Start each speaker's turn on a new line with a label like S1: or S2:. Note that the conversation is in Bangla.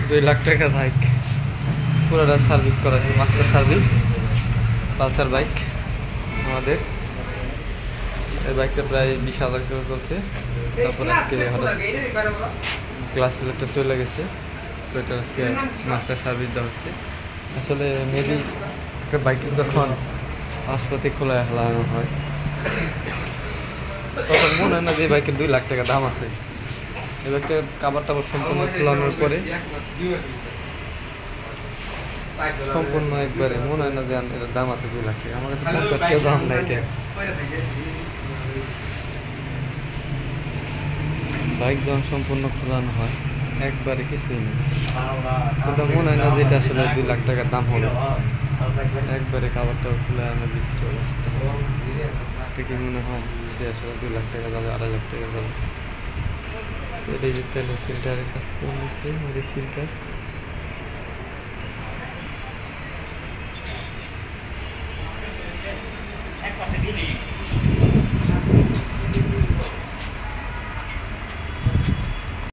S1: 2 লাখ টাকা বাইক পুরোটা সার্ভিস করা আছে, মাস্টার সার্ভিস পালসার বাইক আমাদের। এই বাইকটা প্রায় 20,000 করে চলছে। তারপর আজকে হঠাৎ ক্লাস প্লেটটা চলে গেছে, তো এটা আজকে মাস্টার সার্ভিস দেওয়া হচ্ছে। আসলে মেবি একটা বাইকের যখন পাঁচপাতি খোলা হেলানো হয় তখন মনে হয় না যে বাইকের 2 লাখ টাকা দাম আছে। এই বাইকটার কাবার টাবার সম্পূর্ণ খোলানোর পরে সম্পূর্ণ একবারে মনে হয় না যে এটার দাম আছে 2 লাখ টাকা। আমার কাছে 50 টাকা দাম না এটা। বাইক যখন সম্পূর্ণ খোলানো হয় একবারে কিছুই নেই, কিন্তু মনে হয় না যে এটা আসলে 2 লাখ টাকার দাম হবে। একবারে কাবারটা খুলে আনা বিশ্রী অবস্থা। এটা কি মনে হয় যে আসলে 2 লাখ টাকা যাবে, 2.5 লাখ টাকা যাবে? তো এই যে তেলের ফিল্টারের কাজ করে নিচ্ছে, আমাদের ফিল্টার